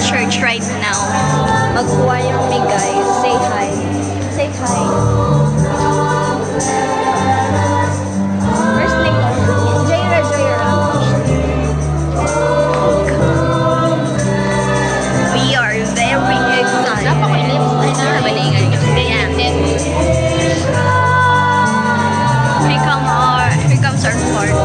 church right now. Mag-choir me guys. Say hi. Say hi. First name mo? Jaira, Jaira. We are very excited. Here comes our part.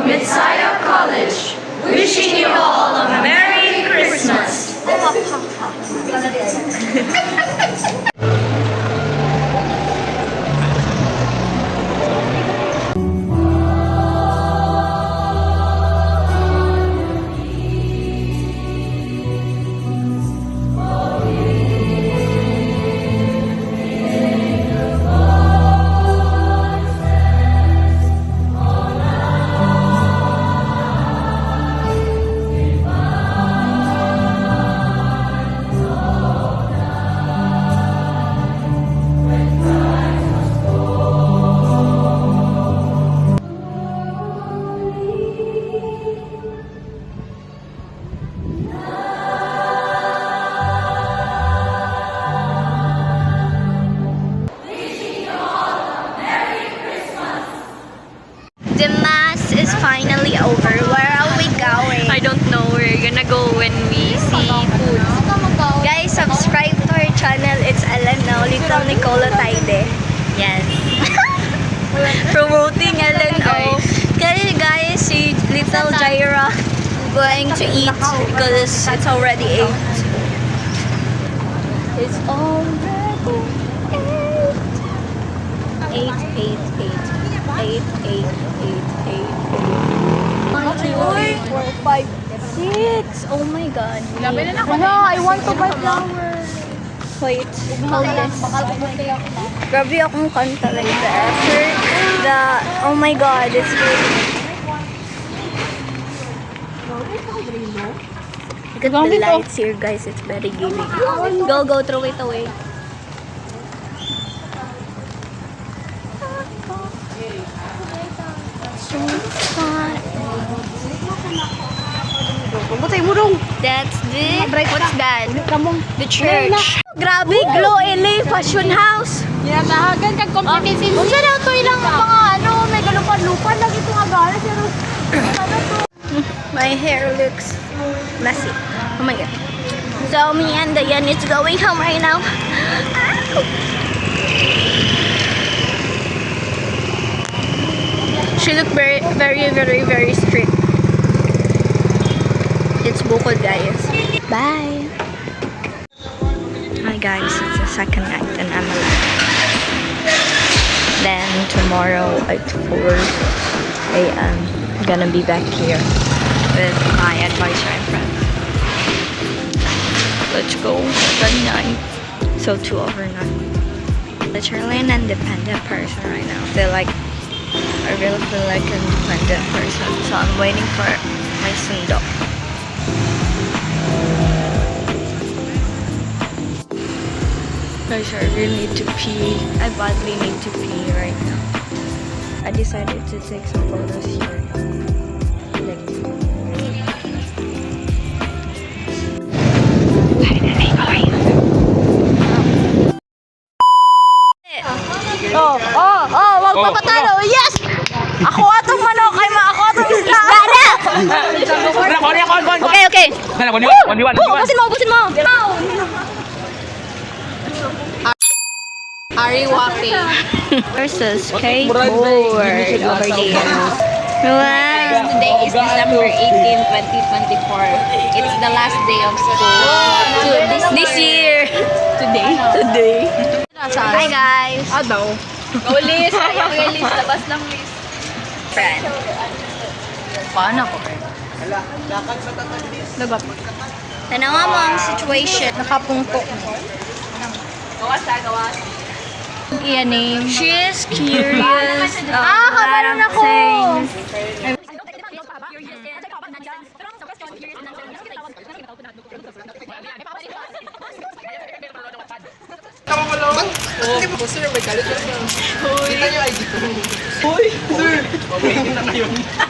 Messiah College, wishing you all a Merry Christmas. The mass is finally over. Where are we going? I don't know. We're gonna go when we see food. Guys, subscribe to our channel. It's Ellen now. Little Nicolo Taide. Yes. Promoting Ellen O. Kaya guys, si Little Jaira going to eat because it's already 8. It's already 8. 8, 8, 8. 8, 8, 8, 8, 8. 1, 2, 3, 4, 5, 6. Oh my god. No, I want to buy flowers. Wait, hold this. Grabe akong kanta like the effort. Oh my god, it's good. Look at the lights here guys, it's very giving. Go, throw it away. So fun. That's what's that? The church. Grabe, Glow LA Fashion House. Ginatahagan kag competency. Unsa daw to ilang mga may galupan-lupan lagi ito nga gara pero My hair looks messy. Oh my god. So me and Dayan is going home right now. She looked very, very, very, very strict. It's Bukod, guys. Bye. Hi guys, it's the second night and I'm alive. Then tomorrow at 4 a.m. I'm gonna be back here with my advisor and friends. Let's go. Good night. So 2 over 9. Literally an independent person right now. I really feel like an independent person. So I'm waiting for my sundo. Guys, I really need to pee. I badly need to pee right now. I decided to take some photos here. Like, talo. Yes! Ako atong manok. Ay, ako atong isda. Okay, okay. Busin mo. Ari walking. Versus skateboard over there. Wow. Today is December 18, 2024. It's the last day of school. This year. Today. Hi guys. Go list. Ayaw yung list. Labas ng list. Friend. Paano ko? Tanawa mo ang situation. Nakapungko. Gawas. Iya name. She is curious. kabaron ako.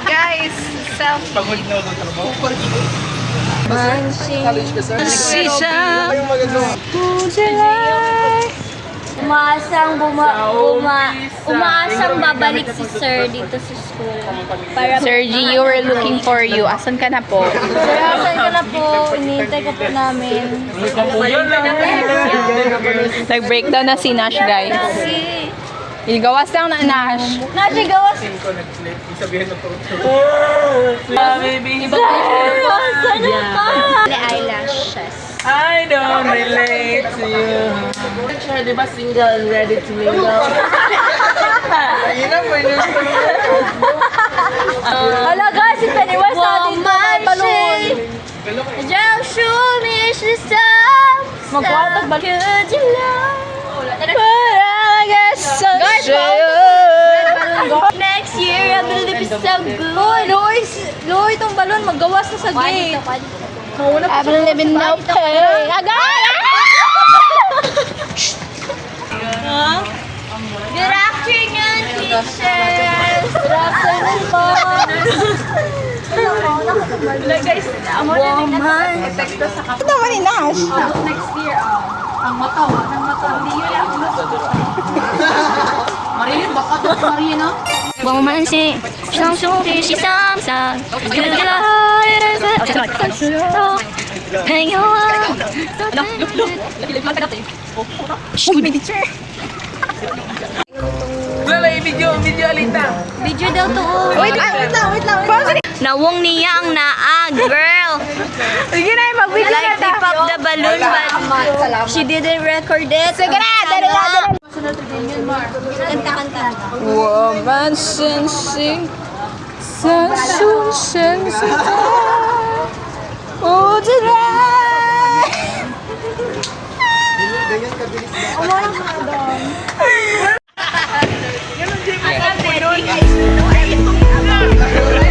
Guys, selfie. Umaasang babalik si Sir dito sa school. Para Sir G, you were looking for you. Asan ka na po? Sir, asan ka na po? Inihintay ka po namin. Nag-breakdown na si Nash, guys. Igawas lang na Nash. Nashi, gawas. Eyelashes. I don't relate to you. Sure, di ba single and ready to mingle? Ayun na po yun. Hala guys, si Pennywise natin ito may balon. Just show me she stops. Magkwartag ba? Could you love? I guess so. Next year, I believe it's so good. Loy, itong balon, maggawas na sa gate. I believe in no pay. Agad! Good afternoon, teachers. Good afternoon, po. Woman. Ito naman ni Nash. Next year, ang mata, hindi yun lang. Marilyn, baka ito si Marina? 我们是双手举起上上，觉得朋友啊。Lala, video alita. Video daw to. Wait lang. Nawong niya ang naa, girl. Sige na, mag-video Like they popped the balloon but she didn't record it. Sige na, dali na. Kanta. 我们深信相信现实的不自然。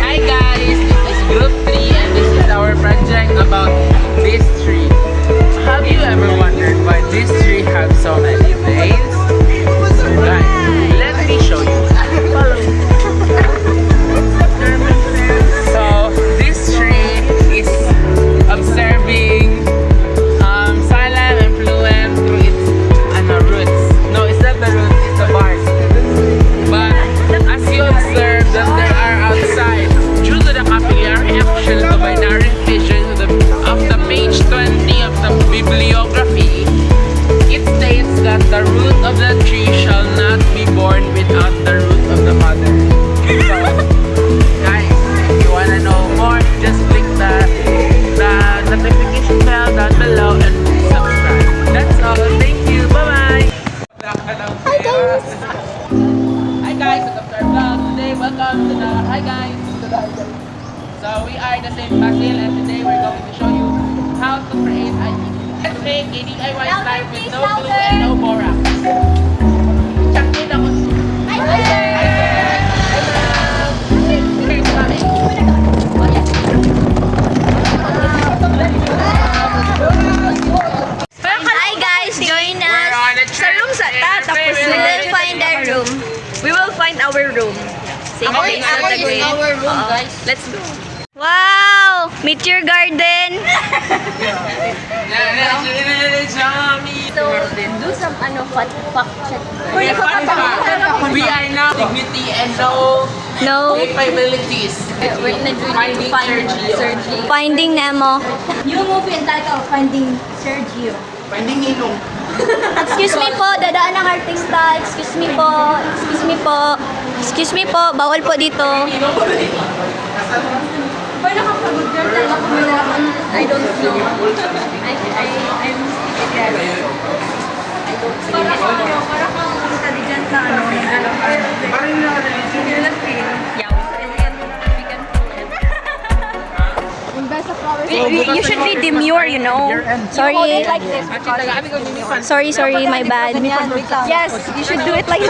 Hi guys, this is Group 3 and this is our project about this tree. Have you ever wondered why this tree has so many veins? Guys, let me show you. Follow me. So this tree is observing silent and fluent through its roots. No, it's not the roots, it's the bark. But as you observe that there are outside, due to the capillary action of binary fission of the page 20 of the bibliography, it states that the root of the tree shall not be born without the root of the mother. So, guys, if you wanna know more, just click the notification bell down below and subscribe. That's all. Thank you. Bye-bye. Hi guys, welcome to our vlog. Today, welcome to the Hi guys. So we are the same Basil and today we're going to show you how to create a let's make a DIY slime with no glue and no borax. Check it out. Hi Hi guys, join us. Sa room sa We will find our room. We will find our room. Same place na Our room, guys. Let's go. Wow! Meteor Garden! So, do some fact check. We are now dignity and no No. capabilities. We're Finding Sergio. Finding Nemo. New movie entitled Finding Sergio. Finding Ninong. Excuse me po, dadaan ng artista. Excuse me po. Excuse me po. Excuse me po, bawal po dito. Ba nakapagod girl talaga kung wala I don't know. I'm para kang intelligent na You should be demure, you know. Sorry. like this. Sorry, my bad. Yes, you should do it like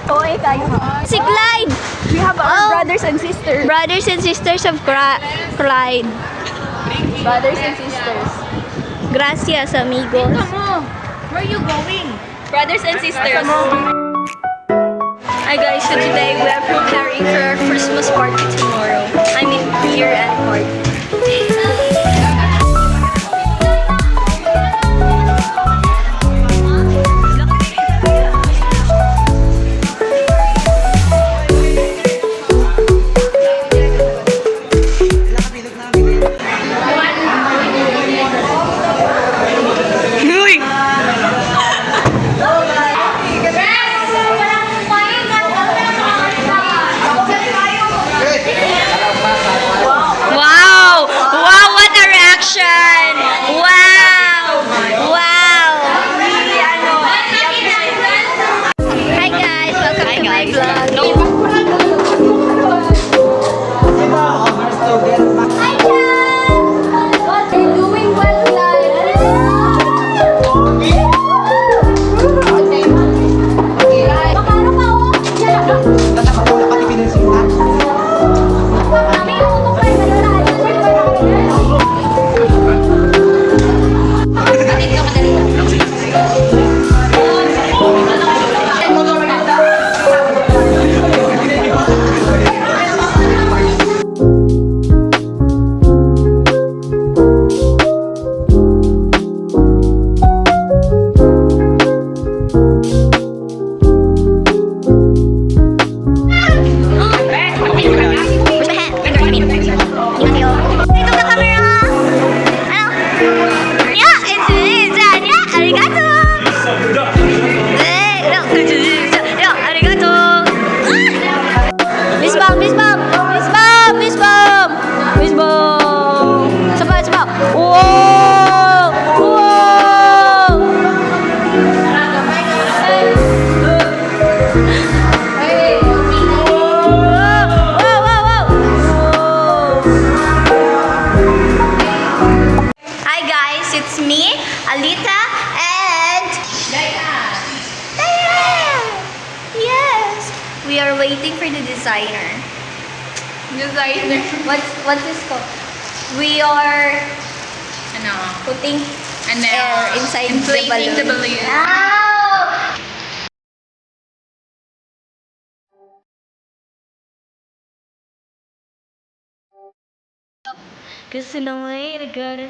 Okay, kayo. Si Clyde! We have our Oh. brothers and sisters. Brothers and sisters of Clyde. Brothers and sisters. Gracias, amigos. Where are you going? Brothers and sisters. Hi guys, so today we are preparing for our Christmas party tomorrow. I mean, year-end party. Wow! Wow, what a reaction! Wow! Wow! Hi guys, welcome to my vlog. Hi guys! What are you doing well It's me, Alita, and Diane. Yes. We are waiting for the designer. Designer. What's this called? We are putting air inside inflating the balloon. the balloon. Ow! Cause in the way to go to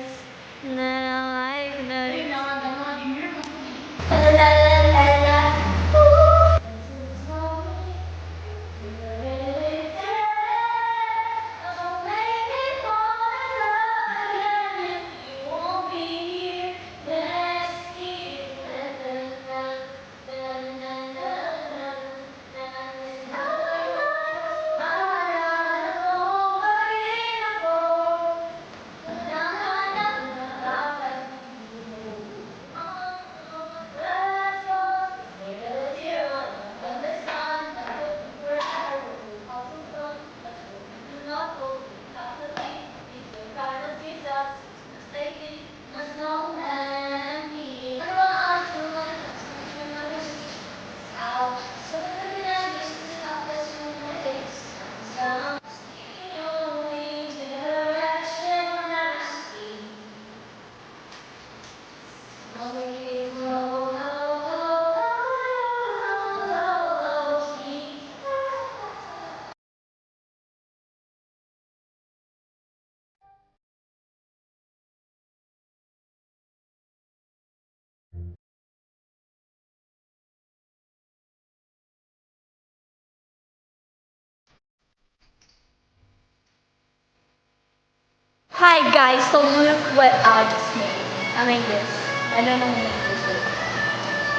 Hi guys, so look what I just made. I made this. I don't know who made this, but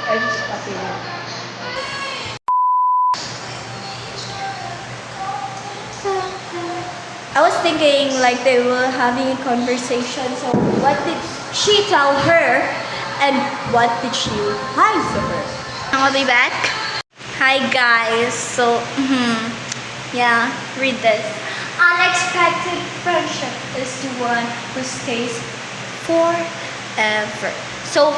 I just copied it. I was thinking like they were having a conversation, so what did she tell her and what did she reply to her? I'll be back. Hi guys, so yeah, read this. Unexpected friendship is the one who stays forever. So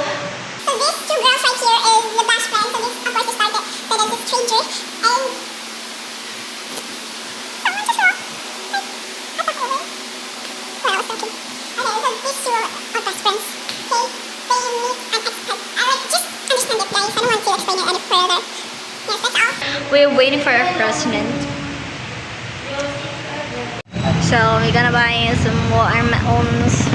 these two girls right here is the best friends. So this, of course, they started that as a stranger. And someone just walked. Like, I thought over. Well, I was talking. Okay, so these two are best friends. Okay, they meet unexpected. Like, just understand it, guys. I don't want to explain it any further. Yes, that's all. we're waiting for our president. So we're gonna buy some watermelons.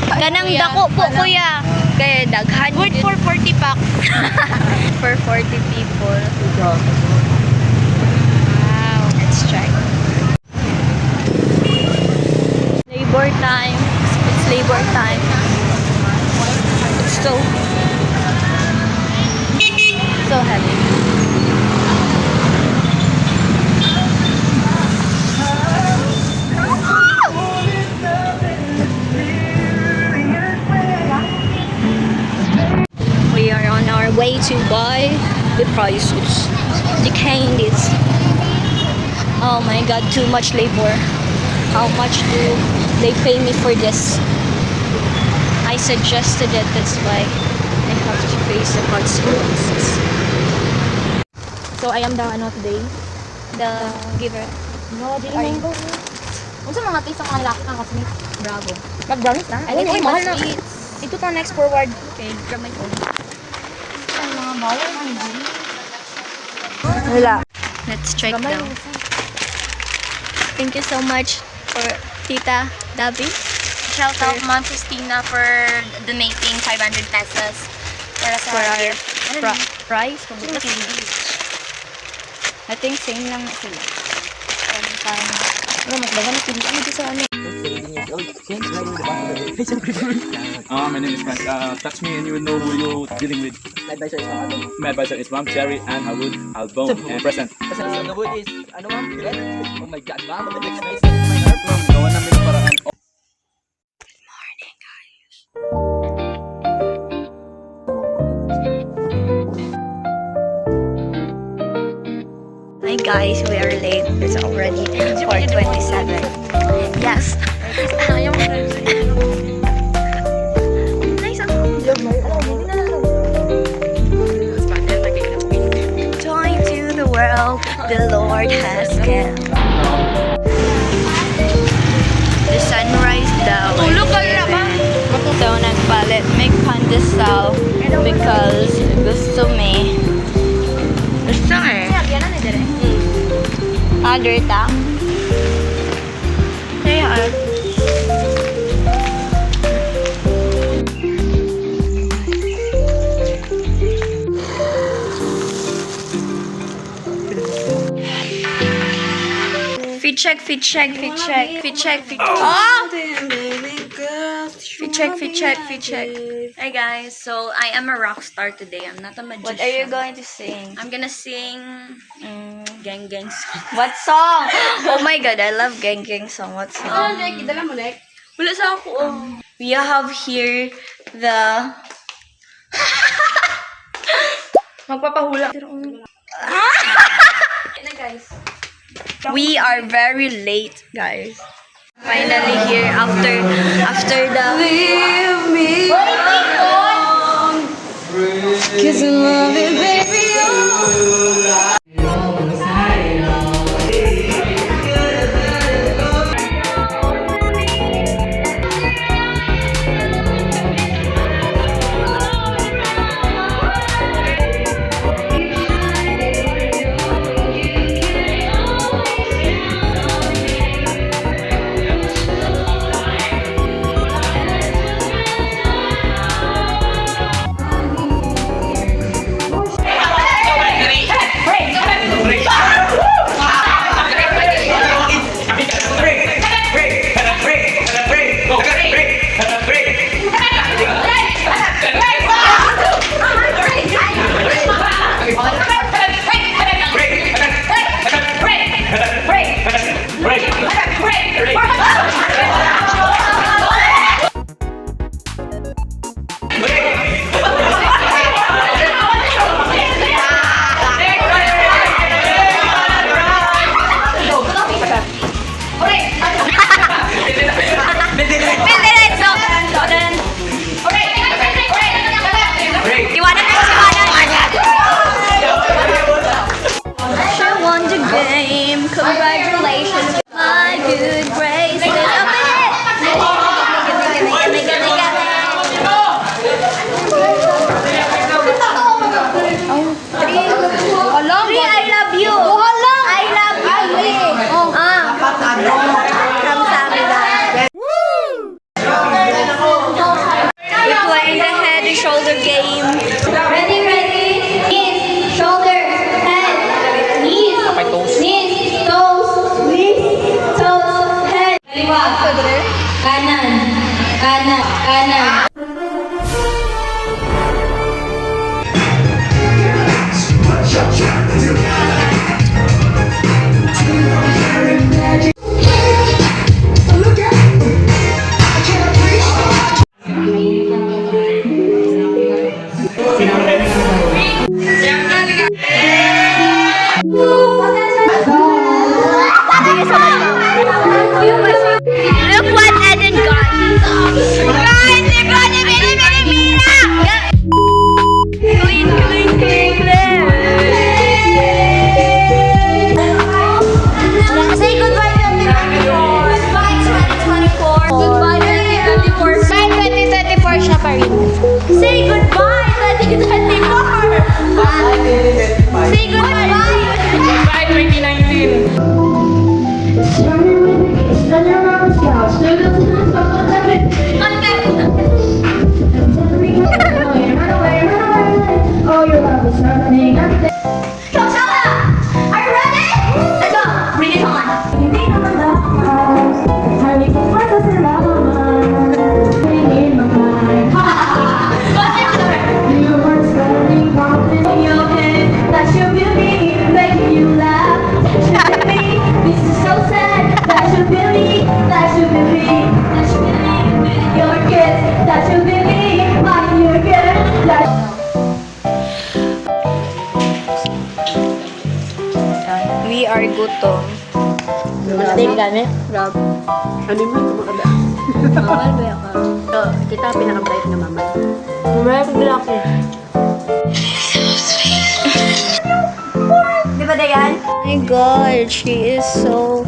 Kanang dako po kuya. Kaya daghan. Good for 40 pack. For 40 people. Wow. Let's try. Labor time. It's labor time. So heavy. We are on our way to buy the prices, the candies. Oh my god, too much labor. How much do they pay me for this? I suggested it, that's why I have to face the consequences. So I am the today, the giver. No, di mango. Unsa mga taste ang alak ang kasmit? Bravo. Mag-brownies na? Ay, Uy, mahal na. Ito to next forward. Okay, grab my phone. Ay, mga bawal ang hindi. Wala. Let's check now. Thank you so much for Tita Davi. Shout out Ma'am Christina for donating 500 pesos para sa For our Ano price. I think same lang na sila. Ano, magdagan na pili. Ano sa ano? My name is Frank. Touch me and you will know who you're dealing with. My advisor is Ma'am Adam. My advisor is Ma'am Cherry and Harwood Albone and present. Kasi the wood is, ano ma'am? Red? Oh my God, ma'am. It makes nice in my heart, ma'am. Gawa namin ng paraan. Hi guys, we are late. It's already 4:27. Yes. Nice. Joy to the world, the Lord has come. The sunrise daw. Tulog kayo na ba? So nagpalit may pandesal because gusto me. Gusto eh. Yan na ni dire. Other tang. Kaya Fit check. Oh! Fit check. Hey guys, so I am a rock star today. I'm not a magician. What are you going to sing? I'm gonna sing Gang Gang song. What song? Oh my god, I love Gang Gang song. What song? Dala mo, Nek. Wala sa ako. We have here the Magpapahula. We are very late, guys. Finally here after the leave me alone. Kiss and love it, baby. Midnight song. You wanna next? She won the game. Congratulations, my good graces. Open it. Gimme. Three, I love you. I love you. 감사합니다. We play the head and shoulder game. Ready? Knees, shoulder, head. Knees, toes, head. Kaliwa, kanan. Look what Eden got. Guys, they're gonna be clean. Say goodbye 2024. Goodbye 2024. Bye 2024 siya pa rin. Say goodbye 2024. Say goodbye. By 2019. Are you ready? Let's go. Bring it on. That's your beauty, making you laugh. This is so sad. That's your beauty, you're good. That's your beauty, you're good. We are gutom. Steak gani? Grab. Ano mo? Mamal ba ako? So, kita pinaka-bright na mamal. Bright black eh. Di ba, Dayan? Oh my God, she is so